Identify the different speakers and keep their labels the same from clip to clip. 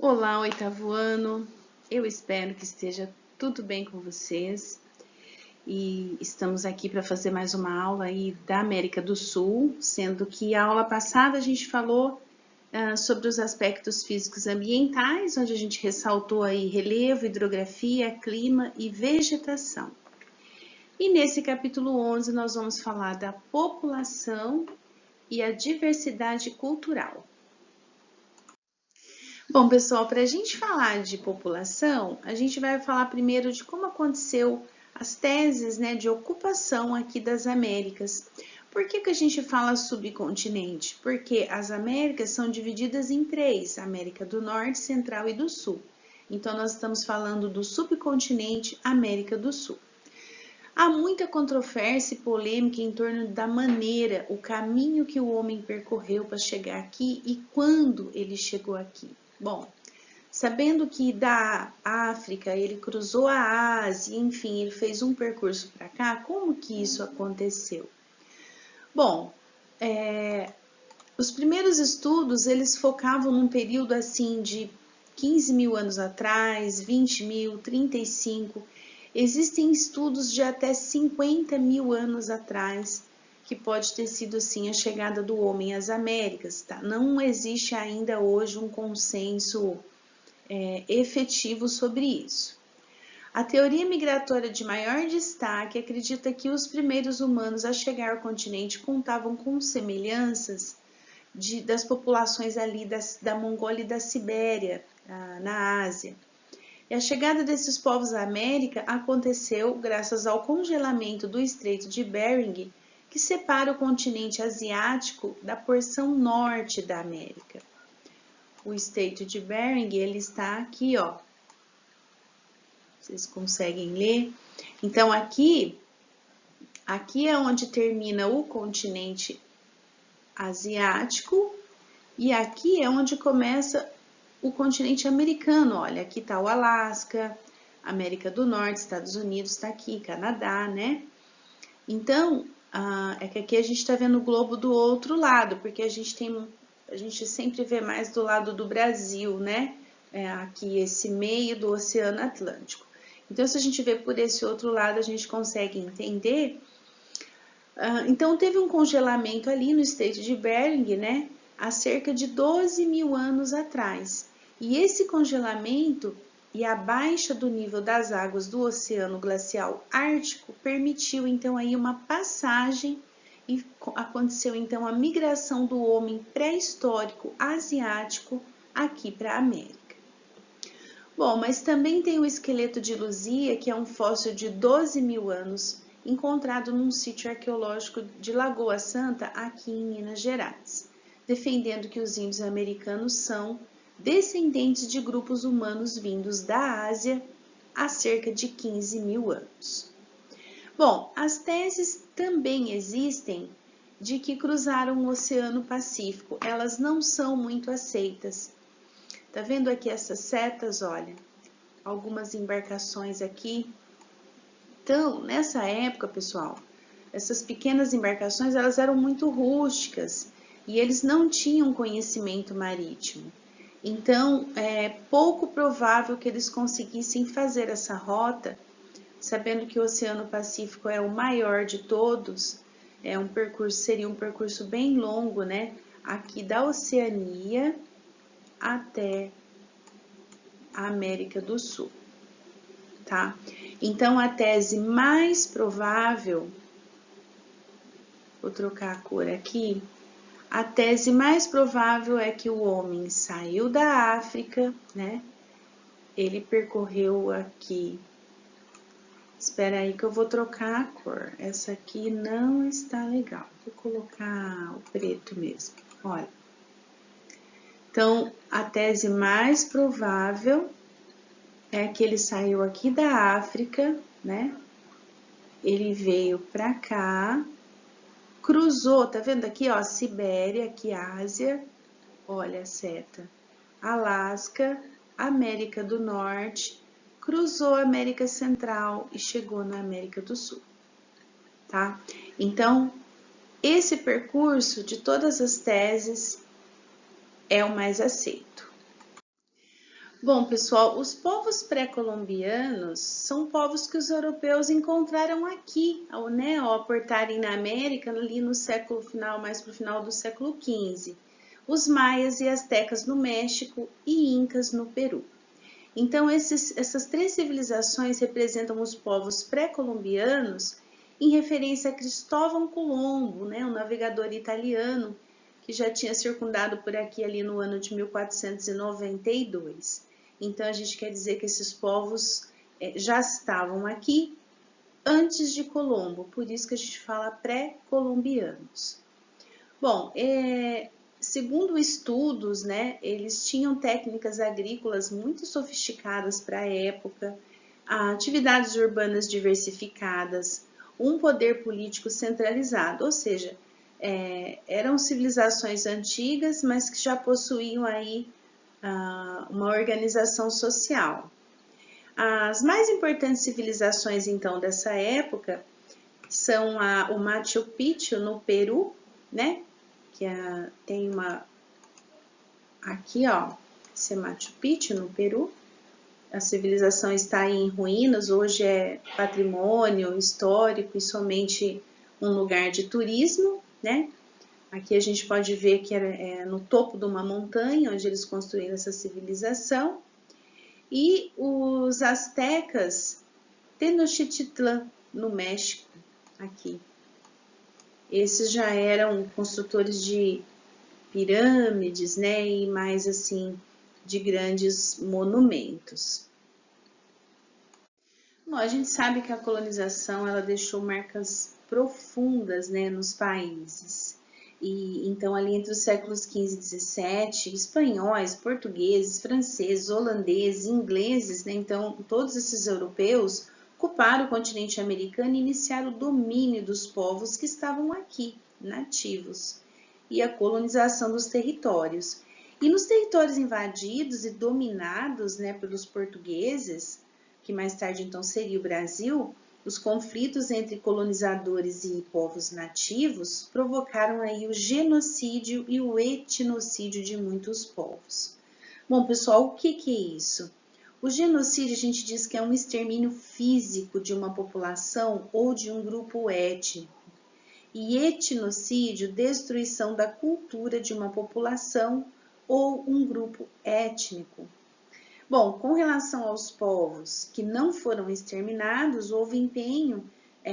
Speaker 1: Olá, oitavo ano. Eu espero que esteja tudo bem com vocês. E estamos aqui para fazer mais uma aula aí da América do Sul, sendo que a aula passada a gente falou sobre os aspectos físicos ambientais, onde a gente ressaltou aí relevo, hidrografia, clima e vegetação. E nesse capítulo 11 nós vamos falar da população e a diversidade cultural. Bom, pessoal, para a gente falar de população, a gente vai falar primeiro de como aconteceu as teses, né, de ocupação aqui das Américas. Por que a gente fala subcontinente? Porque as Américas são divididas em três: América do Norte, Central e do Sul. Então, nós estamos falando do subcontinente América do Sul. Há muita controvérsia e polêmica em torno da maneira, o caminho que o homem percorreu para chegar aqui e quando ele chegou aqui. Bom, sabendo que da África ele cruzou a Ásia, enfim, ele fez um percurso para cá, como que isso aconteceu? Bom, os primeiros estudos eles focavam num período assim de 15 mil anos atrás, 20 mil, 35. Existem estudos de até 50 mil anos atrás, que pode ter sido assim a chegada do homem às Américas, tá? Não existe ainda hoje um consenso efetivo sobre isso. A teoria migratória de maior destaque acredita que os primeiros humanos a chegar ao continente contavam com semelhanças das populações ali da Mongólia e da Sibéria, na Ásia. E a chegada desses povos à América aconteceu graças ao congelamento do Estreito de Bering, que separa o continente asiático da porção norte da América. O Estreito de Bering, ele está aqui, ó. Vocês conseguem ler? Então, aqui é onde termina o continente asiático e aqui é onde começa o continente americano. Olha, aqui está o Alasca, América do Norte, Estados Unidos está aqui, Canadá, né? Então, é que aqui a gente está vendo o globo do outro lado, porque a gente sempre vê mais do lado do Brasil, né? Aqui esse meio do Oceano Atlântico. Então, se a gente vê por esse outro lado, a gente consegue entender. Então, teve um congelamento ali no Estreito de Bering, né? Há cerca de 12 mil anos atrás. E esse congelamento e a baixa do nível das águas do Oceano Glacial Ártico permitiu então aí uma passagem e aconteceu então a migração do homem pré-histórico asiático aqui para a América. Bom, mas também tem o esqueleto de Luzia, que é um fóssil de 12 mil anos, encontrado num sítio arqueológico de Lagoa Santa, aqui em Minas Gerais, defendendo que os índios americanos são descendentes de grupos humanos vindos da Ásia há cerca de 15 mil anos. Bom, as teses também existem de que cruzaram o Oceano Pacífico. Elas não são muito aceitas. Tá vendo aqui essas setas? Olha, algumas embarcações aqui. Então, nessa época, pessoal, essas pequenas embarcações, elas eram muito rústicas e eles não tinham conhecimento marítimo. Então, é pouco provável que eles conseguissem fazer essa rota, sabendo que o Oceano Pacífico é o maior de todos, seria um percurso bem longo, né? Aqui da Oceania até a América do Sul, tá? Então, a tese mais provável, vou trocar a cor aqui, a tese mais provável é que o homem saiu da África, né? Ele percorreu aqui. Espera aí que eu vou trocar a cor. Essa aqui não está legal. Vou colocar o preto mesmo. Olha. Então, a tese mais provável é que ele saiu aqui da África, né? Ele veio para cá, cruzou, tá vendo aqui, ó, Sibéria, aqui Ásia, olha a seta, Alasca, América do Norte, cruzou a América Central e chegou na América do Sul, tá? Então, esse percurso de todas as teses é o mais aceito. Bom, pessoal, os povos pré-colombianos são povos que os europeus encontraram aqui, né, ao aportarem na América ali no século final, mais para o final do século XV. Os maias e astecas no México e incas no Peru. Então, essas três civilizações representam os povos pré-colombianos em referência a Cristóvão Colombo, né, um navegador italiano que já tinha circundado por aqui ali no ano de 1492. Então, a gente quer dizer que esses povos já estavam aqui antes de Colombo, por isso que a gente fala pré-colombianos. Bom, segundo estudos, né, eles tinham técnicas agrícolas muito sofisticadas para a época, atividades urbanas diversificadas, um poder político centralizado, ou seja, eram civilizações antigas, mas que já possuíam aí uma organização social. As mais importantes civilizações, então, dessa época são o Machu Picchu, no Peru, né? Que tem uma... Aqui, ó, esse é Machu Picchu, no Peru. A civilização está aí em ruínas, hoje é patrimônio histórico e somente um lugar de turismo, né? Aqui a gente pode ver que é no topo de uma montanha onde eles construíram essa civilização. E os astecas, Tenochtitlan, no México, aqui. Esses já eram construtores de pirâmides, né, e mais assim, de grandes monumentos. Bom, a gente sabe que a colonização ela deixou marcas profundas, né, nos países. E então ali entre os séculos XV e XVII, espanhóis, portugueses, franceses, holandeses, ingleses, né, então todos esses europeus ocuparam o continente americano e iniciaram o domínio dos povos que estavam aqui, nativos, e a colonização dos territórios. E nos territórios invadidos e dominados, né, pelos portugueses, que mais tarde então seria o Brasil, os conflitos entre colonizadores e povos nativos provocaram aí o genocídio e o etnocídio de muitos povos. Bom, pessoal, o que é isso? O genocídio a gente diz que é um extermínio físico de uma população ou de um grupo étnico. E etnocídio, destruição da cultura de uma população ou um grupo étnico. Bom, com relação aos povos que não foram exterminados, houve empenho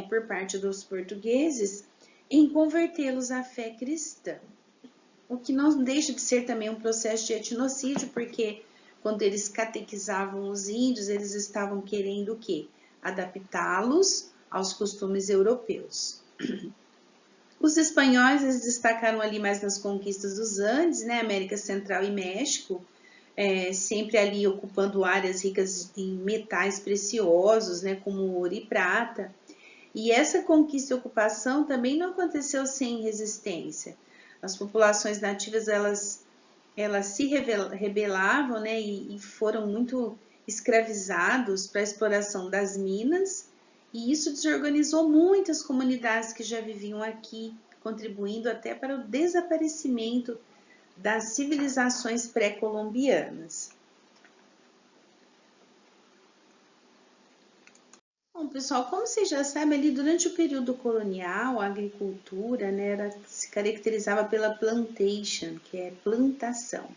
Speaker 1: por parte dos portugueses em convertê-los à fé cristã. O que não deixa de ser também um processo de etnocídio, porque quando eles catequizavam os índios, eles estavam querendo o quê? Adaptá-los aos costumes europeus. Os espanhóis eles destacaram ali mais nas conquistas dos Andes, né, América Central e México, sempre ali ocupando áreas ricas em metais preciosos, né, como ouro e prata. E essa conquista e ocupação também não aconteceu sem resistência. As populações nativas elas se rebelavam, né, e foram muito escravizados para a exploração das minas, e isso desorganizou muitas comunidades que já viviam aqui, contribuindo até para o desaparecimento das civilizações pré-colombianas. Bom, pessoal, como vocês já sabem, ali durante o período colonial, a agricultura, né, se caracterizava pela plantation, que é plantação.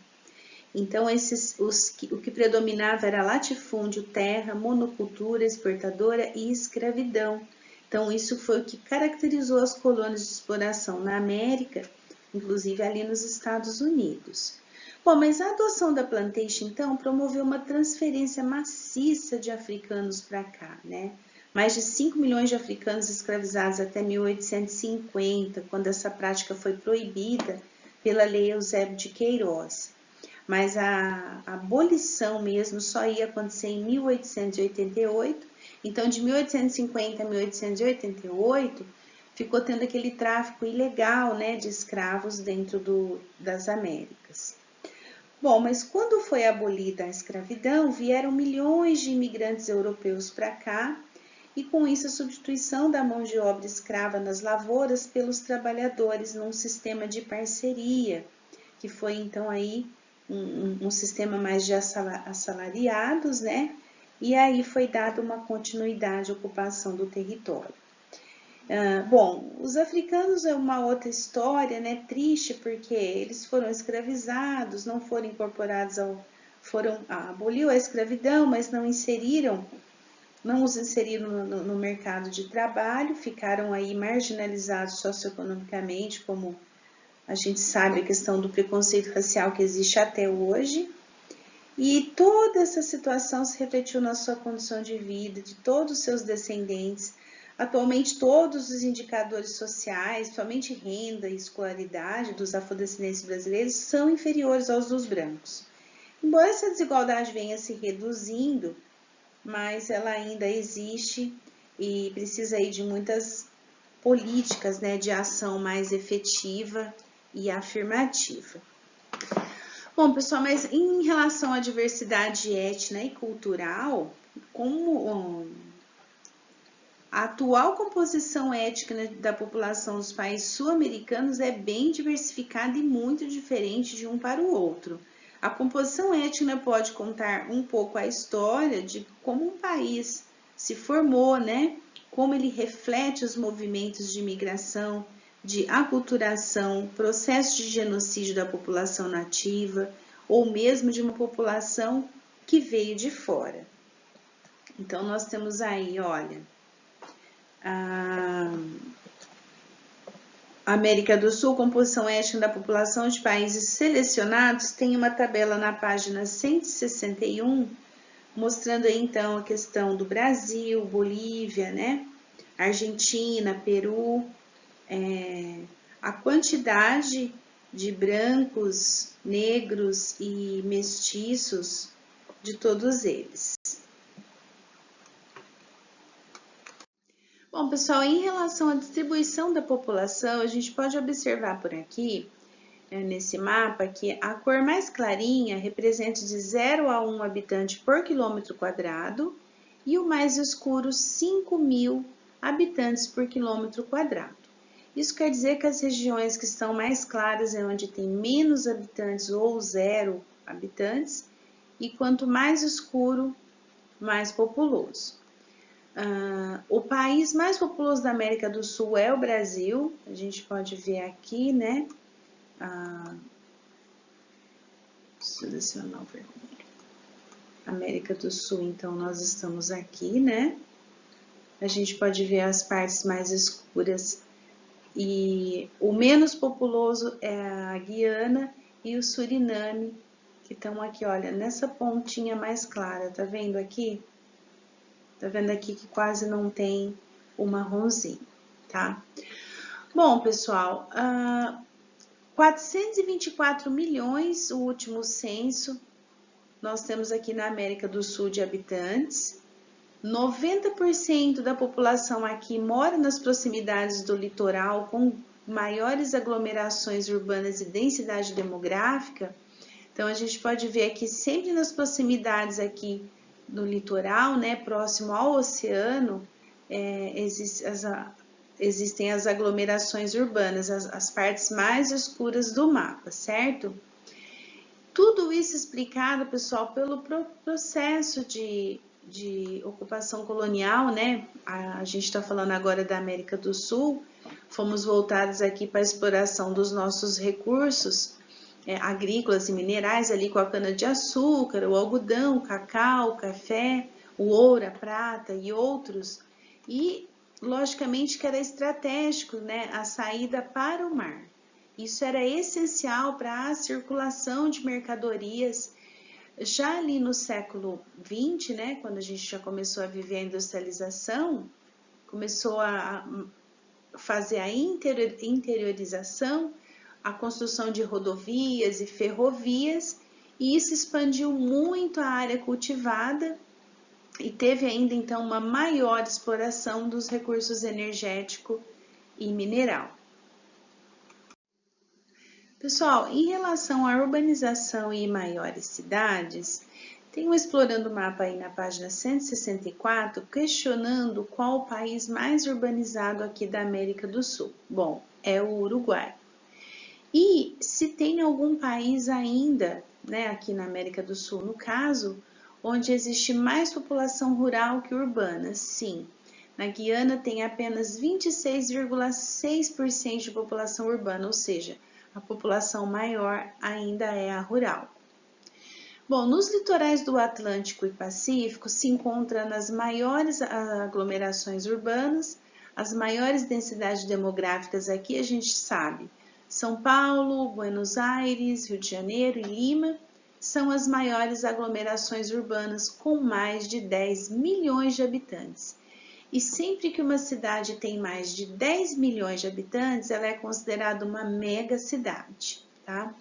Speaker 1: Então, o que predominava era latifúndio, terra, monocultura, exportadora e escravidão. Então, isso foi o que caracterizou as colônias de exploração na América, inclusive ali nos Estados Unidos. Bom, mas a adoção da plantation, então, promoveu uma transferência maciça de africanos para cá, né? Mais de 5 milhões de africanos escravizados até 1850, quando essa prática foi proibida pela Lei Eusébio de Queiroz. Mas a abolição mesmo só ia acontecer em 1888, então de 1850 a 1888 ficou tendo aquele tráfico ilegal, né, de escravos dentro das Américas. Bom, mas quando foi abolida a escravidão, vieram milhões de imigrantes europeus para cá, e com isso a substituição da mão de obra escrava nas lavouras pelos trabalhadores num sistema de parceria, que foi então aí um sistema mais de assalariados, né? E aí foi dada uma continuidade à ocupação do território. Bom, os africanos é uma outra história, né? Triste, porque eles foram escravizados, não foram incorporados aboliu a escravidão, mas não os inseriram no mercado de trabalho, ficaram aí marginalizados socioeconomicamente, como a gente sabe a questão do preconceito racial que existe até hoje. E toda essa situação se refletiu na sua condição de vida, de todos os seus descendentes. Atualmente, todos os indicadores sociais, somente renda e escolaridade dos afrodescendentes brasileiros são inferiores aos dos brancos. Embora essa desigualdade venha se reduzindo, mas ela ainda existe e precisa aí de muitas políticas, né, de ação mais efetiva e afirmativa. Bom, pessoal, mas em relação à diversidade étnica e cultural, como a atual composição étnica da população dos países sul-americanos é bem diversificada e muito diferente de um para o outro. A composição étnica pode contar um pouco a história de como um país se formou, né? Como ele reflete os movimentos de migração, de aculturação, processo de genocídio da população nativa, ou mesmo de uma população que veio de fora. Então, nós temos aí, olha, a América do Sul, composição étnica da população de países selecionados, tem uma tabela na página 161, mostrando aí então a questão do Brasil, Bolívia, né? Argentina, Peru, a quantidade de brancos, negros e mestiços de todos eles. Bom, pessoal, em relação à distribuição da população, a gente pode observar por aqui, nesse mapa, que a cor mais clarinha representa de 0 a 1 habitante por quilômetro quadrado e o mais escuro 5.000 habitantes por quilômetro quadrado. Isso quer dizer que as regiões que estão mais claras é onde tem menos habitantes ou 0 habitantes, e quanto mais escuro, mais populoso. O país mais populoso da América do Sul é o Brasil, a gente pode ver aqui, né? Selecionar o vermelho. América do Sul, então nós estamos aqui, né? A gente pode ver as partes mais escuras e o menos populoso é a Guiana e o Suriname, que estão aqui, olha, nessa pontinha mais clara, tá vendo aqui? Tá vendo aqui que quase não tem o marronzinho, tá? Bom, pessoal, 424 milhões, o último censo, nós temos aqui na América do Sul de habitantes. 90% da população aqui mora nas proximidades do litoral, com maiores aglomerações urbanas e densidade demográfica. Então, a gente pode ver aqui, sempre nas proximidades aqui do litoral, né, próximo ao oceano, existem as aglomerações urbanas, as partes mais escuras do mapa, certo? Tudo isso explicado, pessoal, pelo processo de ocupação colonial, né? A gente está falando agora da América do Sul, fomos voltados aqui para a exploração dos nossos recursos agrícolas e minerais, ali com a cana-de-açúcar, o algodão, o cacau, o café, o ouro, a prata e outros, e logicamente que era estratégico, né, a saída para o mar. Isso era essencial para a circulação de mercadorias. Já ali no século XX, né, quando a gente já começou a viver a industrialização, começou a fazer a interiorização, a construção de rodovias e ferrovias, e isso expandiu muito a área cultivada e teve ainda então uma maior exploração dos recursos energético e mineral. Pessoal, em relação à urbanização e maiores cidades, tem um Explorando o Mapa aí na página 164, questionando qual o país mais urbanizado aqui da América do Sul. Bom, é o Uruguai. E se tem algum país ainda né, aqui na América do Sul, no caso, onde existe mais população rural que urbana, sim. Na Guiana tem apenas 26,6% de população urbana, ou seja, a população maior ainda é a rural. Bom, nos litorais do Atlântico e Pacífico se encontra nas maiores aglomerações urbanas, as maiores densidades demográficas aqui a gente sabe. São Paulo, Buenos Aires, Rio de Janeiro e Lima são as maiores aglomerações urbanas com mais de 10 milhões de habitantes. E sempre que uma cidade tem mais de 10 milhões de habitantes, ela é considerada uma mega cidade, tá?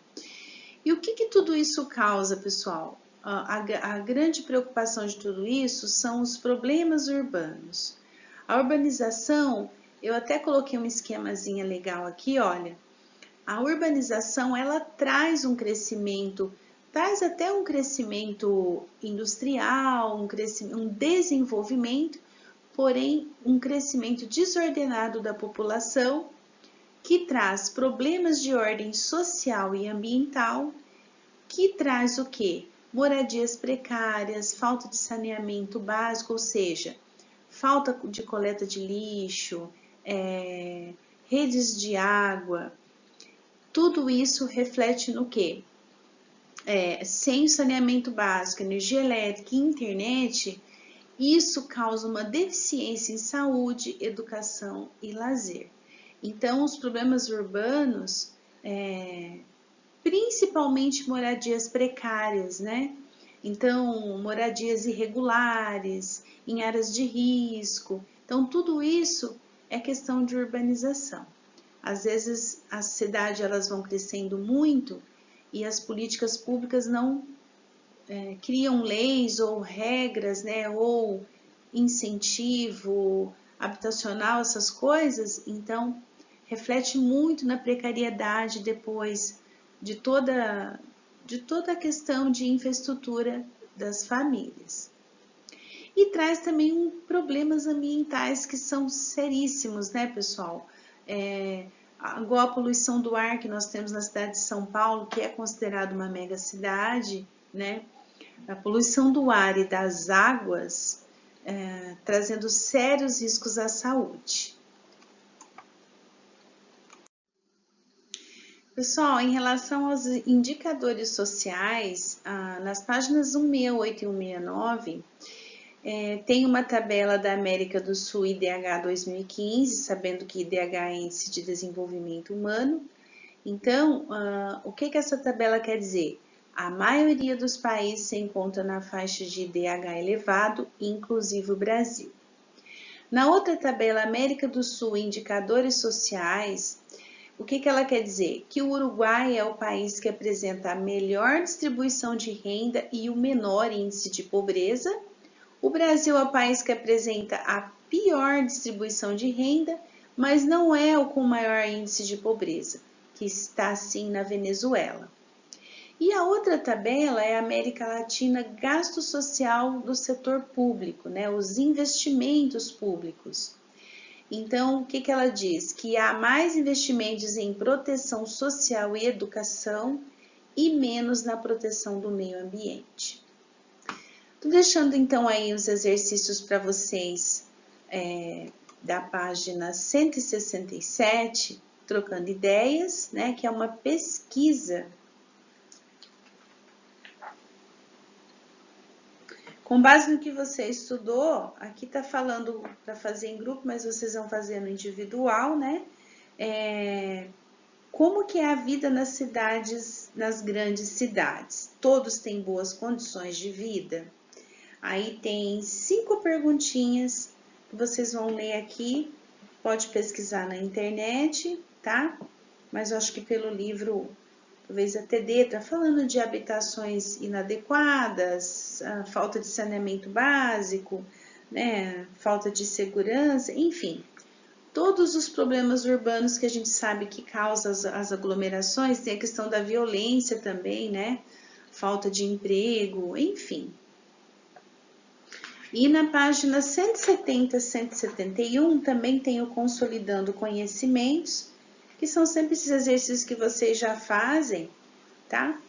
Speaker 1: E o que tudo isso causa, pessoal? A grande preocupação de tudo isso são os problemas urbanos. A urbanização, eu até coloquei um esquemazinho legal aqui, olha. A urbanização, ela traz um crescimento, traz até um crescimento industrial, um desenvolvimento, porém um crescimento desordenado da população, que traz problemas de ordem social e ambiental, que traz o quê? Moradias precárias, falta de saneamento básico, ou seja, falta de coleta de lixo, redes de água. Tudo isso reflete no quê? Sem saneamento básico, energia elétrica e internet, isso causa uma deficiência em saúde, educação e lazer. Então, os problemas urbanos, principalmente moradias precárias, né? Então, moradias irregulares, em áreas de risco. Então, tudo isso é questão de urbanização. Às vezes, as cidades elas vão crescendo muito e as políticas públicas não criam leis ou regras, né? Ou incentivo habitacional, essas coisas. Então, reflete muito na precariedade depois de toda a questão de infraestrutura das famílias. E traz também problemas ambientais que são seríssimos, né, pessoal? Igual a poluição do ar que nós temos na cidade de São Paulo, que é considerada uma mega cidade, né? A poluição do ar e das águas, trazendo sérios riscos à saúde. Pessoal, em relação aos indicadores sociais, nas páginas 168 e 169, tem uma tabela da América do Sul IDH 2015, sabendo que IDH é Índice de Desenvolvimento Humano. Então, o que essa tabela quer dizer? A maioria dos países se encontra na faixa de IDH elevado, inclusive o Brasil. Na outra tabela, América do Sul, Indicadores Sociais, o que ela quer dizer? Que o Uruguai é o país que apresenta a melhor distribuição de renda e o menor índice de pobreza. O Brasil é o país que apresenta a pior distribuição de renda, mas não é o com maior índice de pobreza, que está assim na Venezuela. E a outra tabela é a América Latina, gasto social do setor público, né? Os investimentos públicos. Então, o que ela diz? Que há mais investimentos em proteção social e educação e menos na proteção do meio ambiente. Estou deixando então aí os exercícios para vocês da página 167, trocando ideias, né? Que é uma pesquisa com base no que você estudou. Aqui está falando para fazer em grupo, mas vocês vão fazer no individual, né? Como que é a vida nas cidades, nas grandes cidades? Todos têm boas condições de vida? Aí tem 5 perguntinhas que vocês vão ler aqui. Pode pesquisar na internet, tá? Mas eu acho que pelo livro talvez até está falando de habitações inadequadas, falta de saneamento básico, né, falta de segurança, enfim. Todos os problemas urbanos que a gente sabe que causam as aglomerações, tem a questão da violência também, né, falta de emprego, enfim. E na página 170, 171 também tem o Consolidando Conhecimentos, que são sempre esses exercícios que vocês já fazem, tá?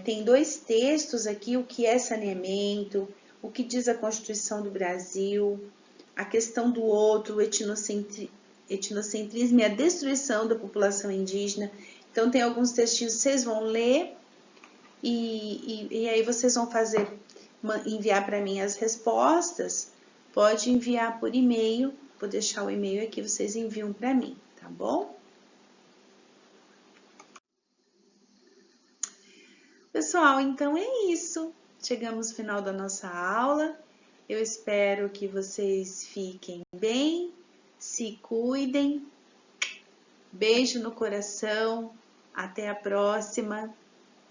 Speaker 1: Tem 2 textos aqui, o que é saneamento, o que diz a Constituição do Brasil, a questão do outro, o etnocentrismo e a destruição da população indígena. Então, tem alguns textinhos que vocês vão ler e aí vocês vão enviar para mim as respostas. Pode enviar por e-mail, vou deixar o e-mail aqui, vocês enviam para mim, tá bom? Pessoal, então é isso. Chegamos ao final da nossa aula. Eu espero que vocês fiquem bem, se cuidem. Beijo no coração. Até a próxima.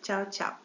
Speaker 1: Tchau, tchau.